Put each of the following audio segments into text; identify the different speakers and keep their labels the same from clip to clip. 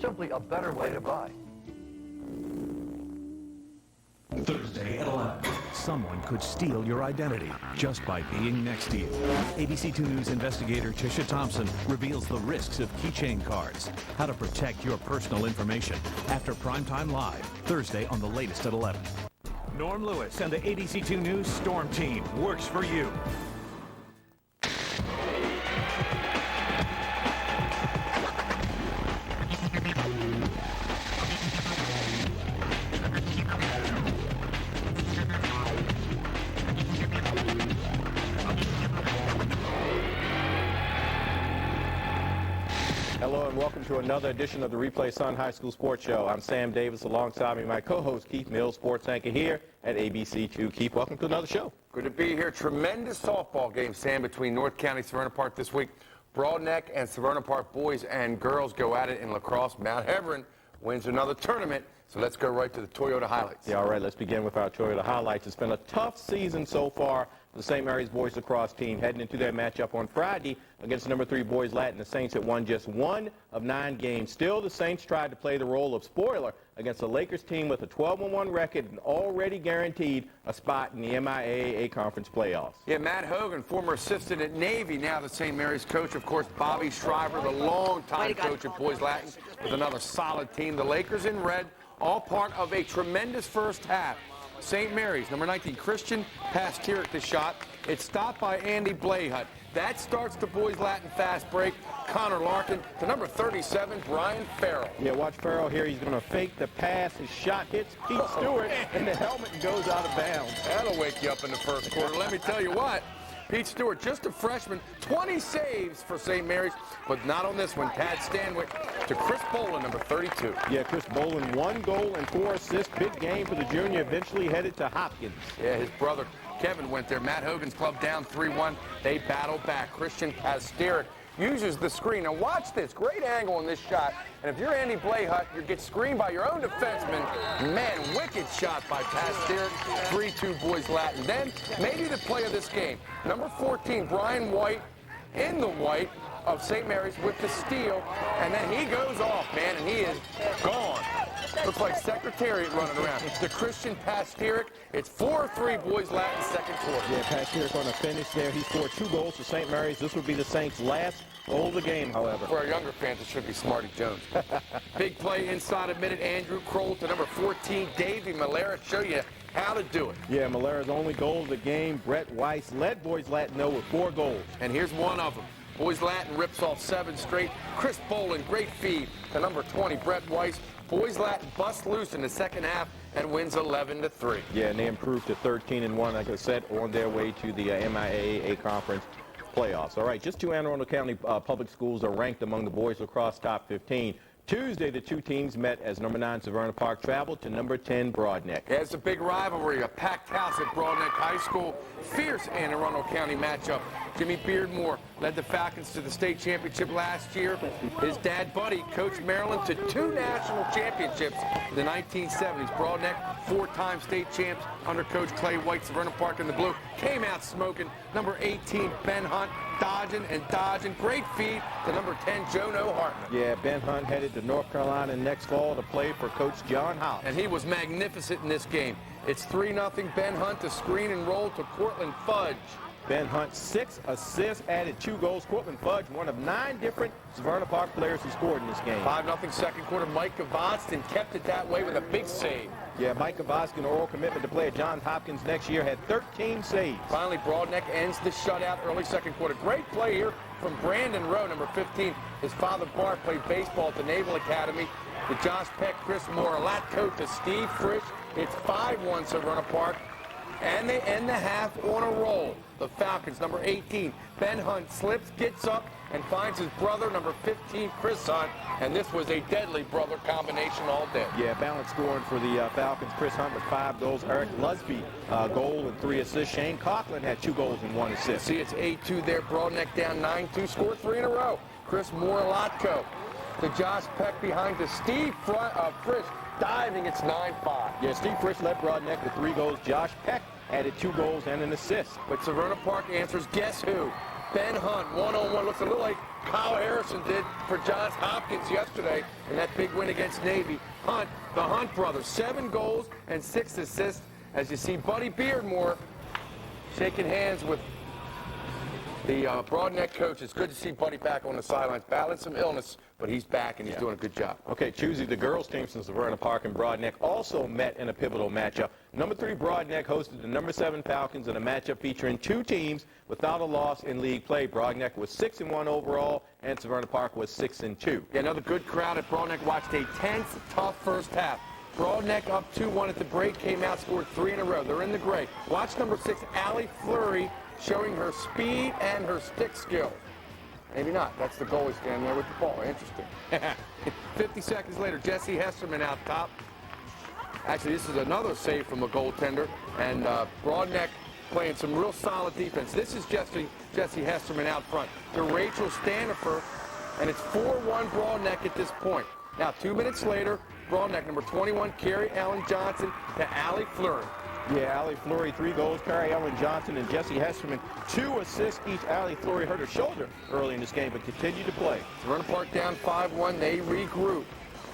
Speaker 1: simply a better way to buy.
Speaker 2: Thursday at 11. Someone could steal your identity just by being next to you. ABC 2 News investigator Tisha Thompson reveals the risks of keychain cards, how to protect your personal information after Primetime Live, Thursday on The Latest at 11. Norm Lewis and the ABC 2 News Storm Team works for you.
Speaker 3: Hello and welcome to another edition of the Replay Sun High School Sports Show. I'm Sam Davis alongside me, my co-host Keith Mills, sports anchor here at ABC2. Keith, welcome to another show.
Speaker 4: Good to be here. Tremendous softball game, Sam, between North County, Severna Park this week. Broadneck and Severna Park boys and girls go at it in lacrosse. Mount Hebron wins another tournament. So let's go right to the Toyota highlights.
Speaker 3: Yeah, all right, let's begin with our Toyota highlights. It's been a tough season so far for the St. Mary's boys lacrosse team. Heading into their matchup on Friday against number 3 Boys Latin, the Saints had won just 1 of 9 games. Still, the Saints tried to play the role of spoiler against the Lakers team with a 12-1 record and already guaranteed a spot in the MIAA conference playoffs.
Speaker 4: Yeah, Matt Hogan, former assistant at Navy, now the St. Mary's coach. Of course, Bobby Shriver, the longtime coach at Boys Latin, with another solid team. The Lakers in red, all part of a tremendous first half. St. Mary's, number 19, Christian Pastirik the shot. It's stopped by Andy Blayhut. That starts the Boys Latin fast break. Connor Larkin to number 37, Brian Farrell.
Speaker 3: Yeah, watch Farrell here. He's going to fake the pass. His shot hits Pete Stewart, and the helmet goes out of bounds.
Speaker 4: That'll wake you up in the first quarter. Let me tell you what. Pete Stewart, just a freshman, 20 saves for St. Mary's, but not on this one. Tad Stanwyck to Chris Bolin, number 32.
Speaker 3: Yeah, Chris Bolin, 1 goal and 4 assists. Big game for the junior, eventually headed to Hopkins.
Speaker 4: Yeah, his brother Kevin went there. Matt Hogan's club down 3-1. They battle back. Christian Pastirik uses the screen. Now watch this. Great angle in this shot. And if you're Andy Blayhut, you get screened by your own defenseman. Man, wicked shot by Pastirik. 3-2 Boys Latin. Then, maybe the play of this game. Number 14, Brian White, in the white of St. Mary's with the steal. And then he goes off, man, and he is gone. Looks like Secretariat running around. The Christian Pastirik. It's 4-3 Boys Latin second quarter.
Speaker 3: Yeah, Pastirik on the finish there. He scored 2 goals for St. Mary's. This would be the Saints' last goal of the game, however.
Speaker 4: For our younger fans, it should be Smarty Jones. Big play inside a minute. Andrew Kroll to number 14, Davey Malera. Show you how to do it.
Speaker 3: Yeah, Malera's only goal of the game. Brett Weiss led Boys Latin, though, with 4 goals.
Speaker 4: And here's one of them. Boys Latin rips off 7 straight. Chris Bolin, great feed to number 20, Brett Weiss. Boys Latin busts loose in the second half and wins 11-3.
Speaker 3: Yeah, and they improved to 13-1, like I said, on their way to the MIAA conference playoffs. All right, just 2 Anne Arundel County public schools are ranked among the boys lacrosse top 15. Tuesday, the 2 teams met as number 9 Severna Park traveled to number 10 Broadneck.
Speaker 4: Yeah, it's a big rivalry, a packed house at Broadneck High School. Fierce Anne Arundel County matchup. Jimmy Beardmore led the Falcons to the state championship last year. His dad, Buddy, coached Maryland to 2 national championships in the 1970s. Broadneck, 4-time state champs under Coach Clay White. Severna Park in the blue came out smoking. Number 18, Ben Hunt, dodging and dodging. Great feed to number 10, Jono Hartman.
Speaker 3: Yeah, Ben Hunt headed to North Carolina next fall to play for Coach John House.
Speaker 4: And he was magnificent in this game. It's 3-0 Ben Hunt to screen and roll to Cortland Fudge.
Speaker 3: Ben Hunt, 6 assists, added 2 goals. Cortland Fudge, one of 9 different Severna Park players who scored in this game.
Speaker 4: 5-0 second quarter. Mike Gavostin kept it that way with a big save.
Speaker 3: Yeah, Mike Gavostin, oral commitment to play at Johns Hopkins next year, had 13 saves.
Speaker 4: Finally, Broadneck ends the shutout early second quarter. Great play here from Brandon Rowe, number 15. His father, Bart, played baseball at the Naval Academy. To Josh Peck, Chris Moore, Latco to Steve Frisch. It's 5-1 Severna Park. And they end the half on a roll. The Falcons, number 18, Ben Hunt slips, gets up, and finds his brother, number 15, Chris Hunt. And this was a deadly brother combination all day.
Speaker 3: Yeah, balance scoring for the Falcons. Chris Hunt with 5 goals. Eric Lusby, goal and 3 assists. Shane Coughlin had 2 goals and 1 assist.
Speaker 4: See, it's 8-2 there. Broadneck down 9-2. Scored 3 in a row. Chris Moore, Latco. To Josh Peck behind to Steve Frisch. Diving, it's 9-5.
Speaker 3: Yeah, Steve Frisch led Broadneck with 3 goals. Josh Peck added 2 goals and an assist.
Speaker 4: But Severna Park answers, guess who? Ben Hunt, one-on-one. Looks a little like Kyle Harrison did for Johns Hopkins yesterday in that big win against Navy. Hunt, the Hunt brothers, 7 goals and 6 assists. As you see Buddy Beardmore shaking hands with the Broadneck coach. It's good to see Buddy back on the sidelines, battling some illness, but he's back and he's doing a good job.
Speaker 3: Okay, Tuesday, the girls' team from Severna Park and Broadneck also met in a pivotal matchup. Number 3 Broadneck hosted the number 7 Falcons in a matchup featuring 2 teams without a loss in league play. Broadneck was 6-1 overall, and Severna Park was 6-2.
Speaker 4: Yeah, another good crowd at Broadneck watched a tense, tough first half. Broadneck up 2-1 at the break, came out, scored 3 in a row. They're in the gray. Watch number 6, Allie Fleury, showing her speed and her stick skill. Maybe not. That's the goalie standing there with the ball. Interesting. 50 seconds later, Jesse Hesterman out top. Actually, this is another save from a goaltender. And Broadneck playing some real solid defense. This is Jesse Hesterman out front to Rachel Stanifer, and it's 4-1 Broadneck at this point. Now, 2 minutes later, Broadneck, number 21, Carrie Ellen Johnson to Allie Fleury.
Speaker 3: Yeah, Allie Fleury, 3 goals. Carrie Ellen Johnson and Jesse Hesterman, 2 assists each. Allie Fleury hurt her shoulder early in this game, but continued to play.
Speaker 4: Severna Park down 5-1. They regroup.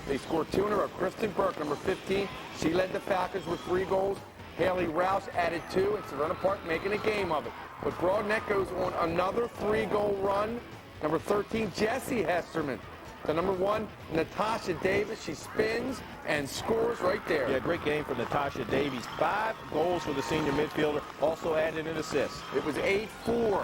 Speaker 4: They scored 2 in a row. Kristen Burke, number 15, she led the Falcons with 3 goals. Haley Rouse added 2, and Severna Park making a game of it. But Broadneck goes on another 3-goal run. Number 13, Jesse Hesterman. The number 1, Natasha Davis. She spins and scores right there.
Speaker 3: Yeah, great game for Natasha Davies. 5 goals for the senior midfielder. Also added an assist.
Speaker 4: It was 8-4.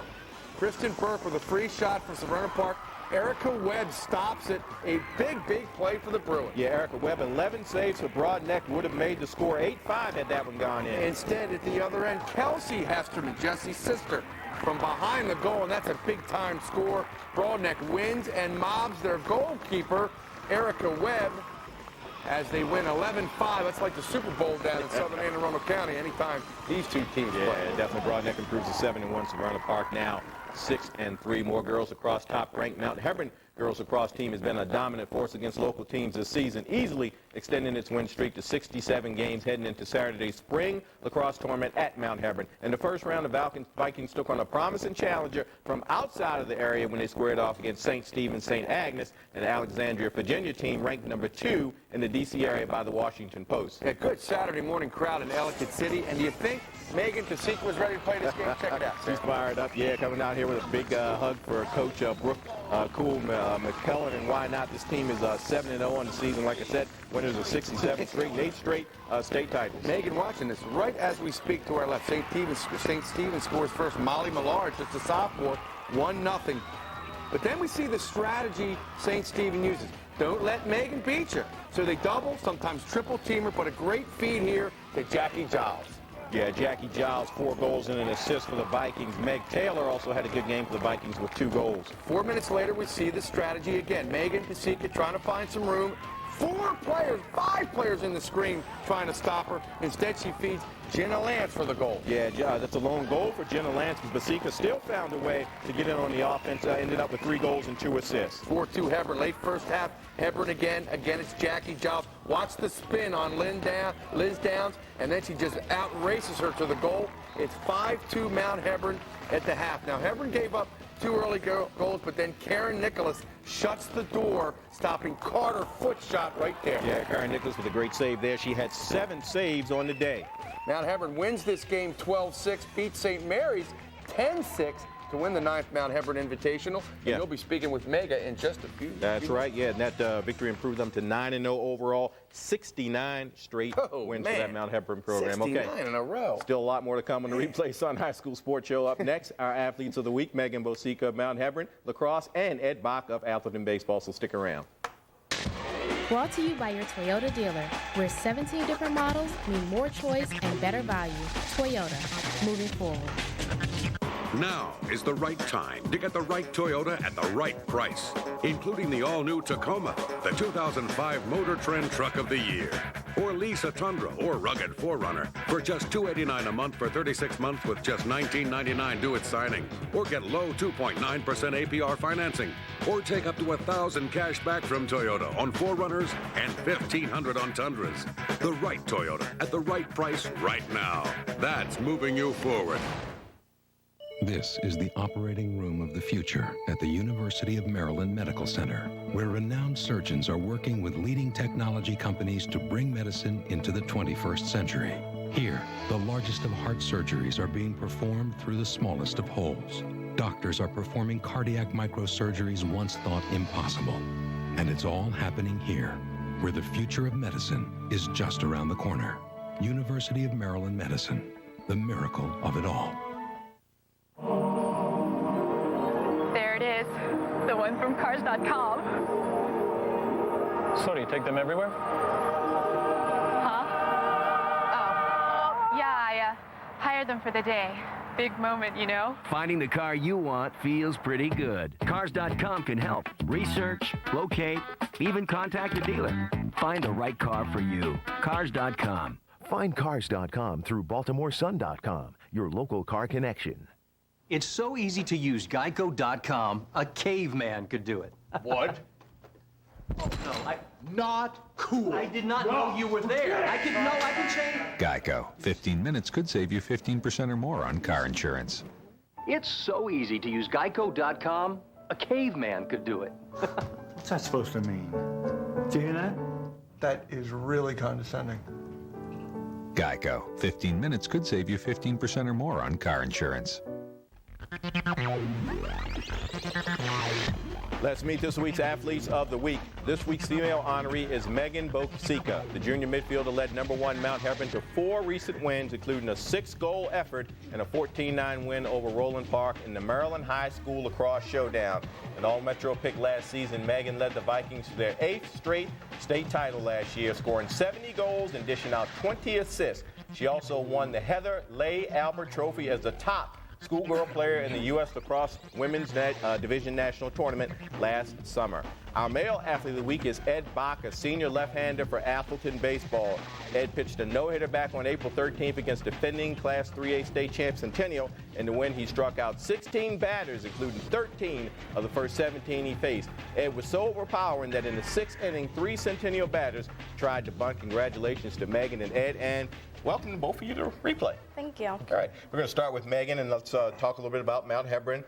Speaker 4: Kristen Burke with a free shot for Severna Park. Erica Webb stops it. A big, big play for the Bruins.
Speaker 3: Yeah, Erica Webb, 11 saves for Broadneck. Would have made the score 8-5 had that one gone in.
Speaker 4: Instead, at the other end, Kelsey Hesterman, Jesse's sister, from behind the goal, and that's a big-time score. Broadneck wins and mobs their goalkeeper, Erica Webb, as they win 11-5. That's like the Super Bowl down in southern Anne Arundel County anytime these two teams play.
Speaker 3: Yeah, definitely. Broadneck improves to 7-1. Severna Park now 6-3. More girls across. Top-ranked Mount Hebron girls lacrosse team has been a dominant force against local teams this season, easily extending its win streak to 67 games heading into Saturday's spring lacrosse tournament at Mount Hebron. In the first round, the Vikings took on a promising challenger from outside of the area when they squared off against St. Stephen St. Agnes, and the Alexandria, Virginia team ranked number 2 in the D.C. area by the Washington Post.
Speaker 4: Yeah, good Saturday morning crowd in Ellicott City. And do you think Megan Bosica was ready to play this game? Check it out.
Speaker 3: She's fired up, yeah, coming out here with a big hug for Coach Brooke McCullen, and why not? This team is 7-0 on the season. Like I said, winners of 67 straight, 8 straight state titles.
Speaker 4: Megan watching this right as we speak to our left. St. Stephen scores first. Molly Millard, just a sophomore, 1-0. But then we see the strategy St. Stephen uses. Don't let Megan beat you. So they double, sometimes triple team her, but a great feed here to Jackie Giles.
Speaker 3: Yeah, Jackie Giles, 4 goals and an assist for the Vikings. Meg Taylor also had a good game for the Vikings with 2 goals.
Speaker 4: 4 minutes later, we see the strategy again. Megan Bosica trying to find some room. 5 players in the screen trying to stop her. Instead, she feeds Jenna Lance for the goal.
Speaker 3: Yeah, that's a lone goal for Jenna Lance, but Bosica still found a way to get in on the offense. Ended up with 3 goals and 2 assists.
Speaker 4: 4-2 Hebron. Late first half, Hebron again. Again, it's Jackie Giles. Watch the spin on Liz Downs, and then she just out-races her to the goal. It's 5-2 Mount Hebron at the half. Now, Hebron gave up 2 early goals, but then Karen Nicholas shuts the door, stopping Carter foot shot right there.
Speaker 3: Yeah, Karen Nicholas with a great save there. She had 7 saves on the day.
Speaker 4: Mount Hebron wins this game 12-6, beats St. Mary's 10-6 to win the 9th Mount Hebron Invitational.
Speaker 3: Yeah.
Speaker 4: And you'll be speaking with Mega in just a few
Speaker 3: That's
Speaker 4: few
Speaker 3: right, yeah, and that victory improved them to 9-0 overall, 69 straight wins for that Mount Hebron program.
Speaker 4: 69 in a row.
Speaker 3: Still a lot more to come on the Replay Sun High School Sports Show. Up next, our athletes of the week, Megan Bosica of Mount Hebron, lacrosse, and Ed Bach of Atholton baseball, so stick around.
Speaker 1: Brought to you by your Toyota dealer, where 17 different models mean more choice and better value. Toyota, moving forward.
Speaker 5: Now is the right time to get the right Toyota at the right price, including the all-new Tacoma, the 2005 Motor Trend Truck of the Year. Or lease a Tundra or rugged 4Runner for just $289 a month for 36 months with just $19.99 due at signing. Or get low 2.9% APR financing. Or take up to $1,000 cash back from Toyota on 4Runners and $1,500 on Tundras. The right Toyota at the right price right now. That's moving you forward.
Speaker 6: This is the operating room of the future at the University of Maryland Medical Center, where renowned surgeons are working with leading technology companies to bring medicine into the 21st century. Here, the largest of heart surgeries are being performed through the smallest of holes. Doctors are performing cardiac microsurgeries once thought impossible. And it's all happening here, where the future of medicine is just around the corner. University of Maryland Medicine, the miracle of it all.
Speaker 7: There it is, the one from Cars.com.
Speaker 8: So do you take them everywhere?
Speaker 7: Huh? Oh, yeah, I hired them for the day. Big moment, you know?
Speaker 9: Finding the car you want feels pretty good. Cars.com can help. Research, locate, even contact a dealer. Find the right car for you. Cars.com.
Speaker 10: Find Cars.com through BaltimoreSun.com, your local car connection.
Speaker 11: It's so easy to use. Geico.com. A caveman could do it.
Speaker 3: What?
Speaker 11: Oh, no,
Speaker 12: Not cool.
Speaker 11: I did not know you were there. I can change.
Speaker 13: Geico. 15 minutes could save you 15% or more on car insurance.
Speaker 11: It's so easy to use. Geico.com. A caveman could do it.
Speaker 12: What's that supposed to mean? Do you hear that? That is really condescending.
Speaker 13: Geico. 15 minutes could save you 15% or more on car insurance.
Speaker 3: Let's meet this week's athletes of the week. This week's female honoree is Megan Bosica. The junior midfielder led #1 Mount Hebron to 4 recent wins, including a 6-goal effort and a 14-9 win over Roland Park in the Maryland High School Lacrosse Showdown. An all-Metro pick last season, Megan led the Vikings to their 8th straight state title last year, scoring 70 goals and dishing out 20 assists. She also won the Heather Leigh Albert Trophy as the top schoolgirl player in the U.S. Lacrosse Women's Division National Tournament last summer. Our male athlete of the week is Ed Bach, a senior left-hander for Atholton baseball. Ed pitched a no-hitter back on April 13th against defending Class 3A state champ Centennial. In the win, he struck out 16 batters, including 13 of the first 17 he faced. Ed was so overpowering that in the 6th inning, 3 Centennial batters tried to bunt. Congratulations to Megan and Ed, and welcome to both of you to Replay.
Speaker 14: Thank you.
Speaker 3: All right, we're going to start with Megan, and let's talk a little bit about Mount Hebron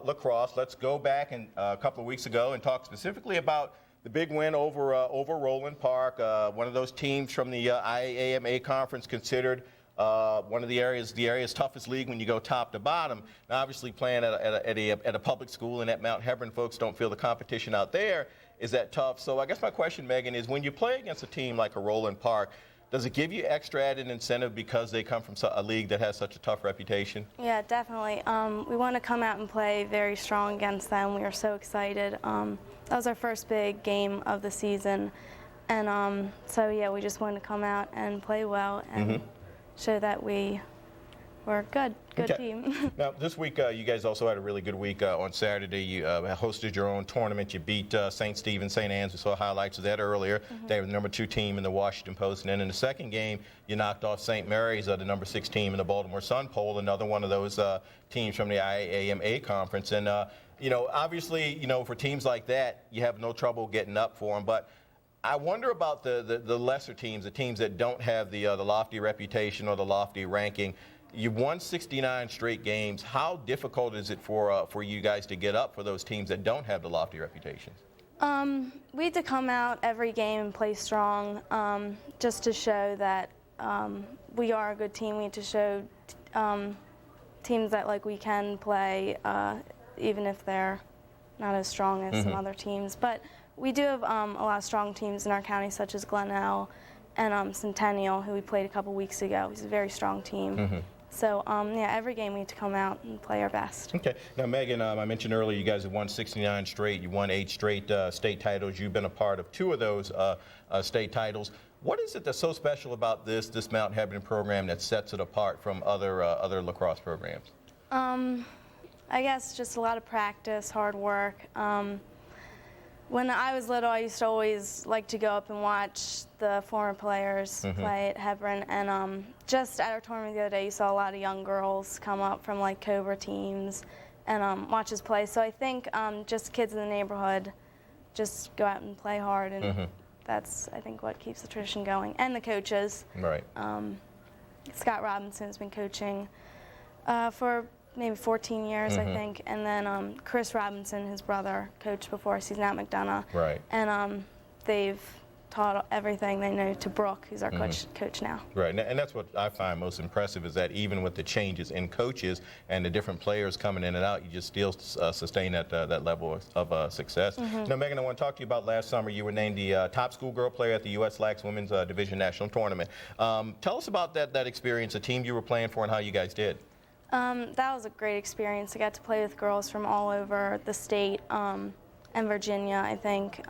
Speaker 3: lacrosse. Let's go back a couple of weeks ago and talk specifically about the big win over Roland Park, one of those teams from the IAMA conference considered one of the area's toughest league when you go top to bottom. Now, obviously, playing at a public school and at Mount Hebron, folks don't feel the competition out there is that tough. So I guess my question, Megan, is when you play against a team like a Roland Park, does it give you extra added incentive because they come from a league that has such a tough reputation?
Speaker 14: Yeah, definitely. We want to come out and play very strong against them. We are so excited. That was our first big game of the season. And so, yeah, we just wanted to come out and play well and show that we were a good team.
Speaker 3: Now, this week, you guys also had a really good week on Saturday. You hosted your own tournament. You beat St. Stephen, St. Anne's. We saw highlights of that earlier. They were the #2 team in the Washington Post. And then in the second game, you knocked off St. Mary's, the #6 team in the Baltimore Sun poll, another one of those teams from the IAMA conference. And, obviously, for teams like that, you have no trouble getting up for them. But I wonder about the lesser teams, the teams that don't have the lofty reputation or the lofty ranking. You've won 69 straight games. How difficult is it for you guys to get up for those teams that don't have the lofty reputations?
Speaker 14: We had to come out every game and play strong, just to show that we are a good team. We need to show teams that we can play, even if they're not as strong as some other teams. But we do have a lot of strong teams in our county, such as Glenelg and Centennial, who we played a couple weeks ago. He's a very strong team. So, yeah, every game we need to come out and play our best. Okay. Now, Megan, I mentioned earlier you guys have won 69 straight. You won 8 straight state titles. You've been a part of 2 of those state titles. What is it that's so special about this Mount Hebron program that sets it apart from other lacrosse programs? I guess just a lot of practice, hard work. When I was little, I used to always like to go up and watch the former players play at Hebron. And just at our tournament the other day, you saw a lot of young girls come up from Cobra teams and watch us play. So I think just kids in the neighborhood just go out and play hard. And that's, I think, what keeps the tradition going. And the coaches. Right. Scott Robinson has been coaching for maybe 14 years, I think. And then Chris Robinson, his brother, coached before us. He's now at McDonough.
Speaker 3: Right.
Speaker 14: And they've taught everything they know to Brooke, who's our coach now.
Speaker 3: Right, and that's what I find most impressive is that even with the changes in coaches and the different players coming in and out, you just still sustain that level of success. Now, Megan, I want to talk to you about last summer. You were named the top schoolgirl player at the U.S. Lax Women's Division National Tournament. Tell us about that experience, the team you were playing for, and how you guys did.
Speaker 14: That was a great experience. I got to play with girls from all over the state and Virginia, I think.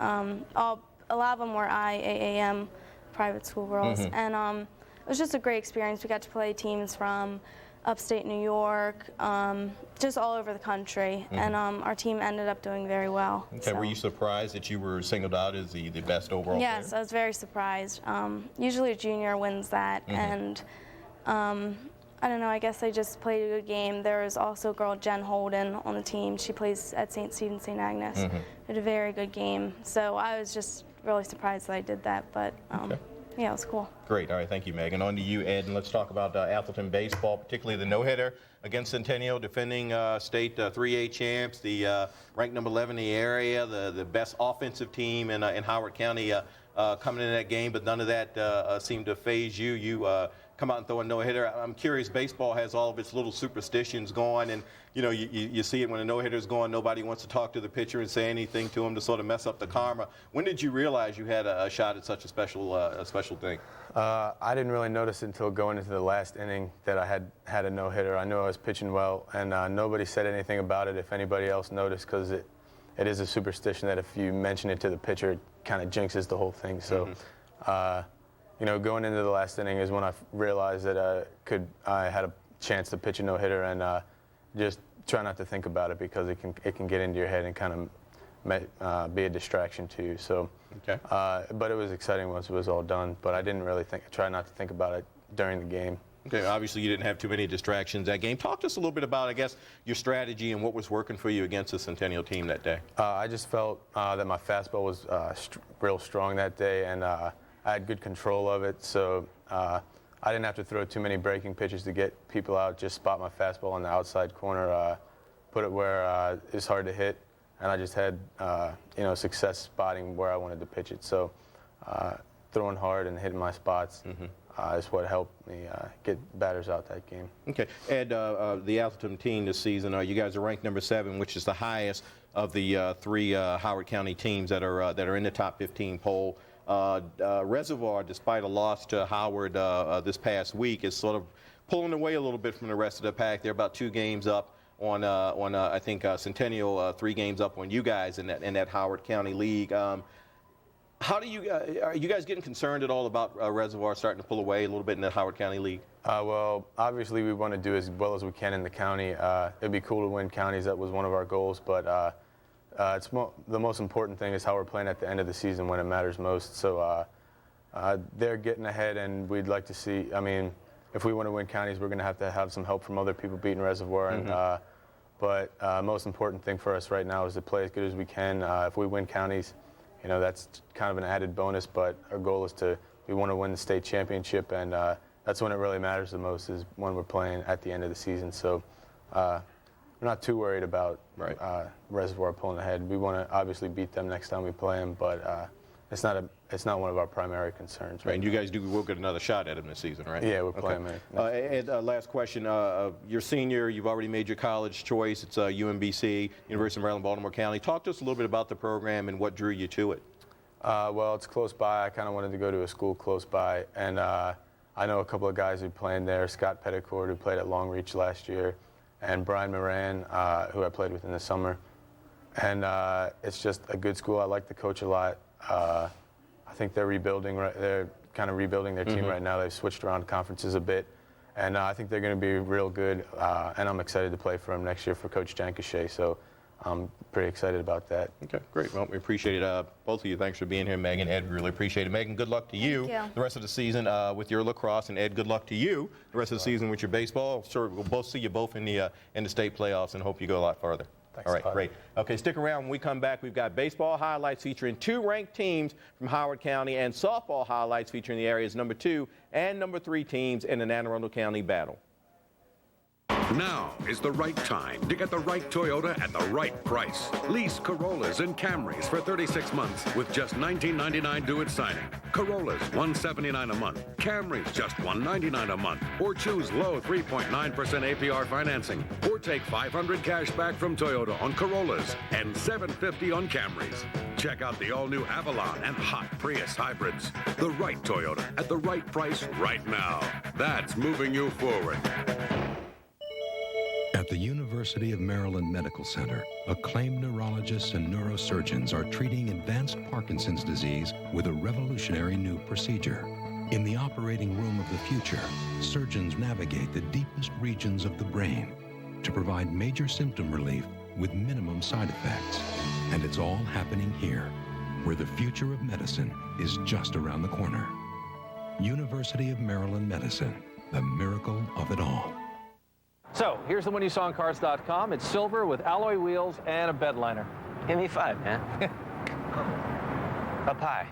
Speaker 14: A lot of them were IAAM private school girls, and it was just a great experience. We got to play teams from upstate New York, just all over the country, and our team ended up doing very well.
Speaker 3: Okay,
Speaker 14: so.
Speaker 3: Were you surprised that you were singled out as the best overall player?
Speaker 14: Yes, I was very surprised. Usually a junior wins that, and I don't know, I guess I just played a good game. There was also a girl, Jen Holden, on the team. She plays at St. Stephen, St. Agnes. Did a very good game. So I was just really surprised that I did that, but yeah, it was cool.
Speaker 3: Great. All right, thank you, Megan. On to you, Ed, and let's talk about Atholton baseball, particularly the no-hitter against Centennial, defending state 3A champs, the ranked number 11 in the area, the best offensive team in Howard County coming in that game, but none of that seemed to faze you. You come out and throw a no-hitter. I'm curious, baseball has all of its little superstitions going, and you know, you see it when a no-hitter's going, nobody wants to talk to the pitcher and say anything to him to sort of mess up the karma. When did you realize you had a shot at such a special thing?
Speaker 8: I didn't really notice it until going into the last inning that I had a no-hitter. I knew I was pitching well, and nobody said anything about it if anybody else noticed, because it is a superstition that if you mention it to the pitcher, it kind of jinxes the whole thing. So, you know, going into the last inning is when I realized that I had a chance to pitch a no-hitter, and just try not to think about it, because it can get into your head and kind of be a distraction to you. So, but it was exciting once it was all done. But I didn't really try not to think about it during the game.
Speaker 3: Okay, obviously you didn't have too many distractions that game. Talk to us a little bit about, I guess, your strategy and what was working for you against the Centennial team that day.
Speaker 8: I just felt that my fastball was real strong that day, and I had good control of it. So I didn't have to throw too many breaking pitches to get people out. Just spot my fastball on the outside corner, put it where it's hard to hit, and I just had you know, success spotting where I wanted to pitch it. So throwing hard and hitting my spots is what helped me get batters out that game.
Speaker 3: Okay, Ed, the Atholton team this season, you guys are ranked number 7, which is the highest of the 3 Howard County teams that are in the top 15 poll. Reservoir, despite a loss to Howard this past week, is sort of pulling away a little bit from the rest of the pack. They're about 2 games up on I think Centennial, 3 games up on you guys in that Howard County League. How do you are you guys getting concerned at all about Reservoir starting to pull away a little bit in the Howard County League?
Speaker 8: Well, obviously we want to do as well as we can in the county. It'd be cool to win counties. That was one of our goals, but the most important thing is how we're playing at the end of the season when it matters most. So they're getting ahead, and we'd like to see. I mean, if we want to win counties, we're going to have some help from other people beating Reservoir. And but most important thing for us right now is to play as good as we can. If we win counties, you know, that's kind of an added bonus. But our goal is we want to win the state championship, and that's when it really matters the most, is when we're playing at the end of the season. So. We're not too worried about Reservoir pulling ahead. We want to obviously beat them next time we play them, but it's not one of our primary concerns.
Speaker 3: Right, and you guys will get another shot at them this season, right?
Speaker 8: Yeah, we're playing them.
Speaker 3: Ed, last question. You're senior. You've already made your college choice. It's UMBC, University of Maryland, Baltimore County. Talk to us a little bit about the program and what drew you to it.
Speaker 8: Well, it's close by. I kind of wanted to go to a school close by, and I know a couple of guys who played there. Scott Petticord, who played at Long Reach last year, and Brian Moran, who I played with in the summer. And it's just a good school. I like the coach a lot. I think they're rebuilding. They're kind of rebuilding their team right now. They've switched around conferences a bit. And I think they're going to be real good. And I'm excited to play for them next year for Coach Jankashay. So I'm pretty excited about that.
Speaker 3: Okay, great. Well, we appreciate it. Both of you, thanks for being here. Megan, Ed, we really appreciate it. Megan, good luck to you the rest of the season with your lacrosse, and Ed, good luck to you the rest of the season with your baseball. I'm sure we'll both see you both in the state playoffs, and hope you go a lot further.
Speaker 8: Thanks.
Speaker 3: All right, great. Okay, stick around. When we come back, we've got baseball highlights featuring 2 ranked teams from Howard County, and softball highlights featuring the area's number 2 and number 3 teams in the Anne Arundel County battle.
Speaker 5: Now is the right time to get the right Toyota at the right price. Lease Corollas and Camrys for 36 months with just $19.99 due at signing. Corollas, $179 a month. Camrys, just $199 a month. Or choose low 3.9% APR financing. Or take $500 cash back from Toyota on Corollas and $750 on Camrys. Check out the all-new Avalon and hot Prius hybrids. The right Toyota at the right price right now. That's moving you forward.
Speaker 6: At the University of Maryland Medical Center, acclaimed neurologists and neurosurgeons are treating advanced Parkinson's disease with a revolutionary new procedure. In the operating room of the future, surgeons navigate the deepest regions of the brain to provide major symptom relief with minimum side effects. And it's all happening here, where the future of medicine is just around the corner. University of Maryland Medicine, the miracle of it all.
Speaker 15: So, here's the one you saw on Cars.com. It's silver with alloy wheels and a bed liner.
Speaker 11: Give me 5, man. Up high.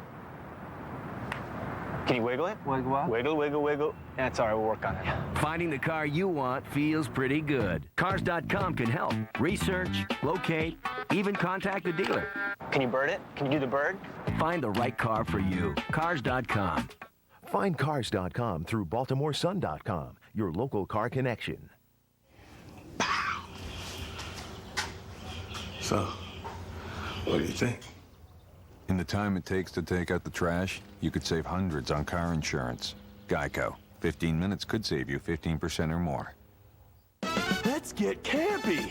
Speaker 11: Can you wiggle it?
Speaker 15: Wiggle what?
Speaker 11: Wiggle, wiggle, wiggle. That's all right, we'll work on it.
Speaker 9: Finding the car you want feels pretty good. Cars.com can help. Research, locate, even contact the dealer.
Speaker 11: Can you bird it? Can you do the bird?
Speaker 9: Find the right car for you. Cars.com.
Speaker 10: Find Cars.com through BaltimoreSun.com, your local car connection.
Speaker 12: So, what do you think?
Speaker 13: In the time it takes to take out the trash, you could save hundreds on car insurance. Geico. 15 minutes could save you 15% or more.
Speaker 16: Let's get campy!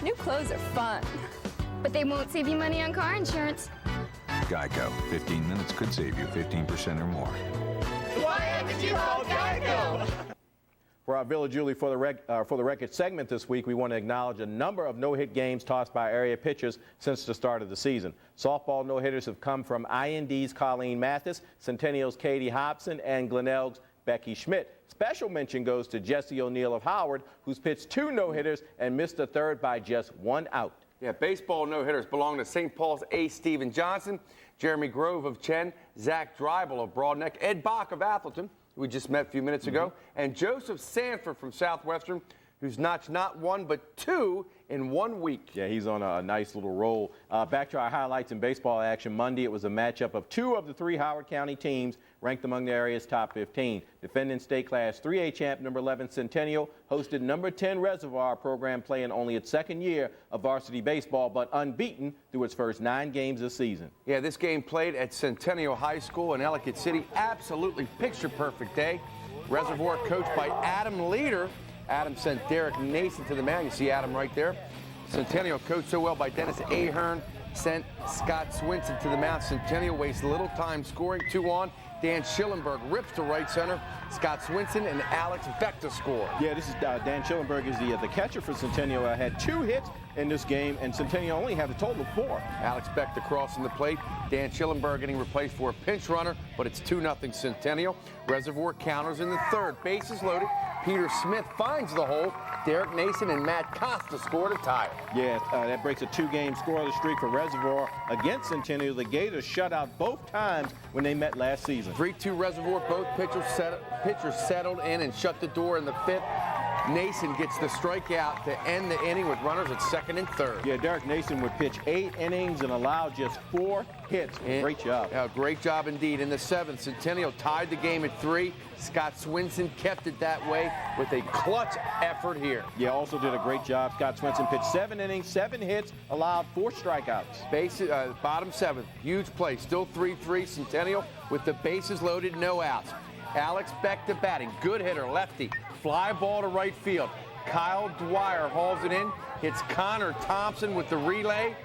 Speaker 17: New clothes are fun, but they won't save you money on car insurance.
Speaker 13: Geico. 15 minutes could save you 15% or more.
Speaker 16: Why haven't you called Geico?
Speaker 3: For our Villa Julie for the Record segment this week, we want to acknowledge a number of no-hit games tossed by area pitchers since the start of the season. Softball no-hitters have come from IND's Colleen Mathis, Centennial's Katie Hobson, and Glenelg's Becky Schmidt. Special mention goes to Jesse O'Neill of Howard, who's pitched 2 no-hitters and missed the third by just 1 out.
Speaker 4: Yeah, baseball no-hitters belong to St. Paul's Ace Stephen Johnson, Jeremy Grove of Chen, Zach Dreibel of Broadneck, Ed Bach of Atholton, who we just met a few minutes ago, and Joseph Sanford from Southwestern, who's notched not 1 but 2 in 1 week.
Speaker 3: Yeah, he's on a nice little roll. Back to our highlights in baseball action. Monday, it was a matchup of 2 of the 3 Howard County teams ranked among the area's top 15. Defending state class 3A champ number 11 Centennial hosted number 10 Reservoir, program playing only its 2nd year of varsity baseball, but unbeaten through its first 9 games this season.
Speaker 4: Yeah, this game played at Centennial High School in Ellicott City. Absolutely picture-perfect day. Reservoir coached by Adam Leader. Adam sent Derek Nason to the mound. You see Adam right there. Centennial coached so well by Dennis Ahern sent Scott Swinson to the mound. Centennial wastes little time scoring. 2 on. Dan Schillenberg rips to right center. Scott Swinson and Alex Vector score.
Speaker 3: Yeah, this is Dan Schillenberg is the catcher for Centennial. Had 2 hits in this game, and Centennial only had a total of 4.
Speaker 4: Alex Vector crossing the plate. Dan Schillenberg getting replaced for a pinch runner, but it's 2-0 Centennial. Reservoir counters in the 3rd. Bases loaded. Peter Smith finds the hole. Derek Nason and Matt Costa score to tie it.
Speaker 3: Yeah, that breaks a 2-game scoreless streak for Reservoir against Centennial. The Gators shut out both times when they met last season.
Speaker 4: 3-2 Reservoir. Both pitchers settled in and shut the door in the 5th. Nason gets the strikeout to end the inning with runners at 2nd and 3rd.
Speaker 3: Yeah, Derek Nason would pitch 8 innings and allow just 4 hits. Great job.
Speaker 4: Yeah, great job indeed. In the 7th, Centennial tied the game at 3. Scott Swinson kept it that way with a clutch effort here.
Speaker 3: Yeah, also did a great job. Scott Swinson pitched 7 innings, 7 hits, allowed 4 strikeouts.
Speaker 4: Bottom 7th, huge play. Still 3-3 Centennial with the bases loaded, no outs. Alex Beck to batting. Good hitter, lefty. Fly ball to right field. Kyle Dwyer hauls it in. Hits Connor Thompson with the relay.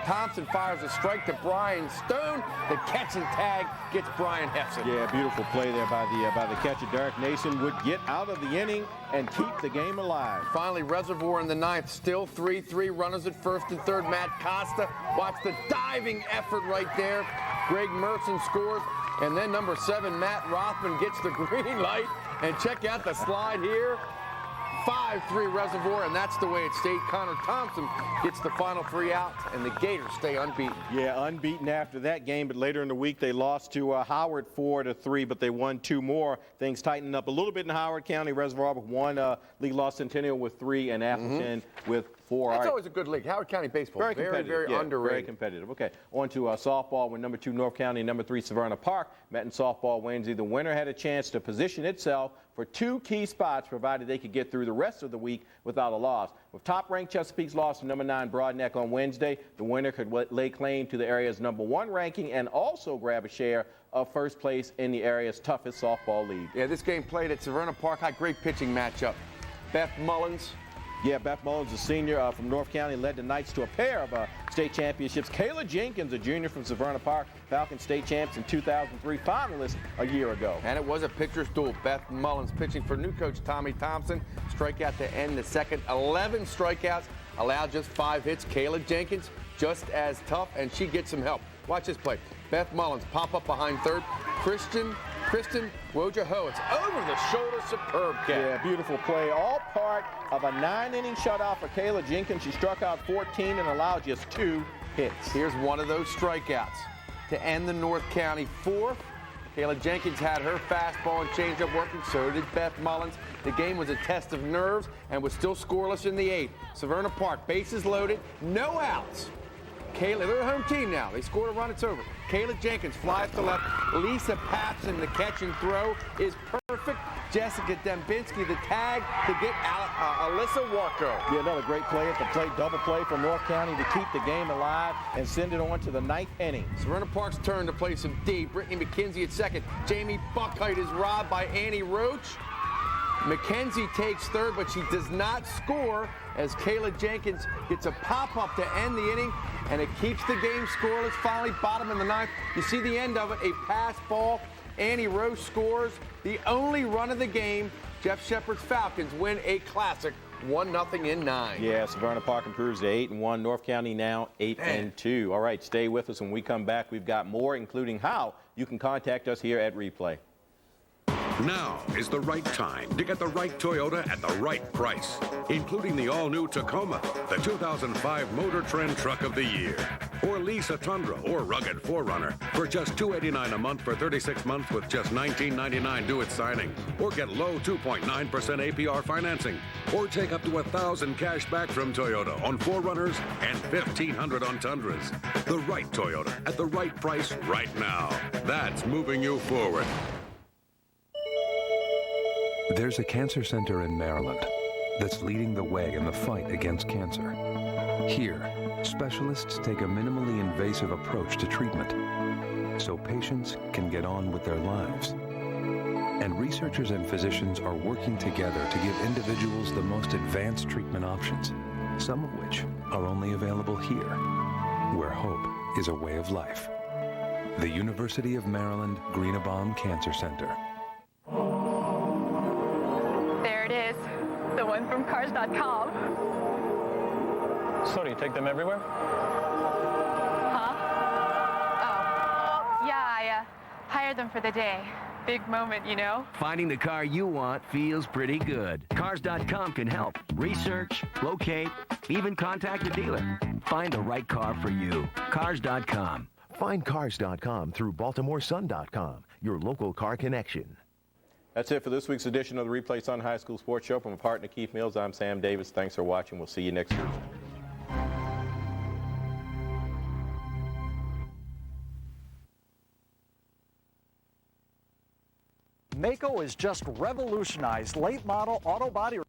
Speaker 4: Thompson fires a strike to Brian Stone. The catch and tag gets Brian Hefson.
Speaker 3: Yeah, beautiful play there by the catcher. Derek Nason would get out of the inning and keep the game alive.
Speaker 4: Finally, Reservoir in the 9th, still 3-3. Runners at 1st and 3rd. Matt Costa, watch the diving effort right there. Greg Merson scores. And then number 7, Matt Rothman gets the green light. And check out the slide here. 5-3 Reservoir, and that's the way it stayed. Connor Thompson gets the final 3 out, and the Gators stay unbeaten.
Speaker 3: Yeah, unbeaten after that game, but later in the week they lost to Howard 4-3, but they won 2 more. Things tightened up a little bit in Howard County. Reservoir with 1, League lost Centennial with 3, and Atholton with 4.
Speaker 4: That's always a good league. Howard County baseball, very underrated.
Speaker 3: Very competitive. Okay, on to softball, when number 2 North County and number 3 Savannah Park met in softball Wednesday. The winner had a chance to position itself for 2 key spots, provided they could get through the rest of the week without a loss. With top-ranked Chesapeake's loss to number 9 Broadneck on Wednesday, the winner could lay claim to the area's number 1 ranking and also grab a share of first place in the area's toughest softball league.
Speaker 4: Yeah, this game played at Savannah Park. Had great pitching matchup. Beth Mullins.
Speaker 3: Yeah, Beth Mullins, a senior from North County, led the Knights to a pair of state championships. Kayla Jenkins, a junior from Savannah Park, Falcon state champs in 2003, finalist a year ago.
Speaker 4: And it was a pitcher's duel. Beth Mullins pitching for new coach Tommy Thompson. Strikeout to end the second. 11 strikeouts, allowed just 5 hits. Kayla Jenkins, just as tough, and she gets some help. Watch this play. Beth Mullins pop up behind third. Kristen Wojciechowicz over the shoulder, superb catch.
Speaker 3: Yeah, beautiful play. All part of a 9-inning shutout for Kayla Jenkins. She struck out 14 and allowed just 2 hits.
Speaker 4: Here's one of those strikeouts to end the North County 4th. Kayla Jenkins had her fastball and changeup working, so did Beth Mullins. The game was a test of nerves and was still scoreless in the 8th. Savannah Park, bases loaded, no outs. Kayla, they're a home team now. They scored a run, it's over. Kayla Jenkins flies to left. Lisa Papson, the catch and throw is perfect. Jessica Dembinski, the tag to get Alyssa Warco.
Speaker 3: Yeah, another great play at the plate, double play for North County to keep the game alive and send it on to the 9th inning.
Speaker 4: Savannah Park's turn to play some D. Brittany McKenzie at second. Jamie Buckheit is robbed by Annie Roach. McKenzie takes third, but she does not score as Kayla Jenkins gets a pop-up to end the inning, and it keeps the game scoreless. Finally, bottom in the 9th. You see the end of it, a pass ball. Annie Roach scores the only run of the game. Jeff Shepard's Falcons win a classic 1-0 in 9.
Speaker 3: Yeah, Savannah Park improves to 8-1. North County now 8-2. All right, stay with us. When we come back, we've got more, including how you can contact us here at Replay.
Speaker 5: Now is the right time to get the right Toyota at the right price, including the all-new Tacoma, the 2005 Motor Trend Truck of the Year. Or lease a Tundra or rugged 4Runner for just $289 a month for 36 months with just $19.99 due at signing. Or get low 2.9% APR financing. Or take up to $1,000 cash back from Toyota on 4Runners and $1,500 on Tundras. The right Toyota at the right price right now. That's moving you forward.
Speaker 6: There's a cancer center in Maryland that's leading the way in the fight against cancer. Here, specialists take a minimally invasive approach to treatment so patients can get on with their lives. And researchers and physicians are working together to give individuals the most advanced treatment options, some of which are only available here, where hope is a way of life. The University of Maryland Greenebaum Cancer Center.
Speaker 7: There it is, the one from Cars.com.
Speaker 15: So do you take them everywhere?
Speaker 7: Huh? Oh, yeah, I hired them for the day. Big moment, you know?
Speaker 9: Finding the car you want feels pretty good. Cars.com can help. Research, locate, even contact a dealer. Find the right car for you. Cars.com.
Speaker 10: Find Cars.com through BaltimoreSun.com, your local car connection.
Speaker 3: That's it for this week's edition of the Replay Sun High School Sports Show. From a partner, Keith Mills, I'm Sam Davis. Thanks for watching. We'll see you next Thursday.
Speaker 18: Maaco has just revolutionized late model auto body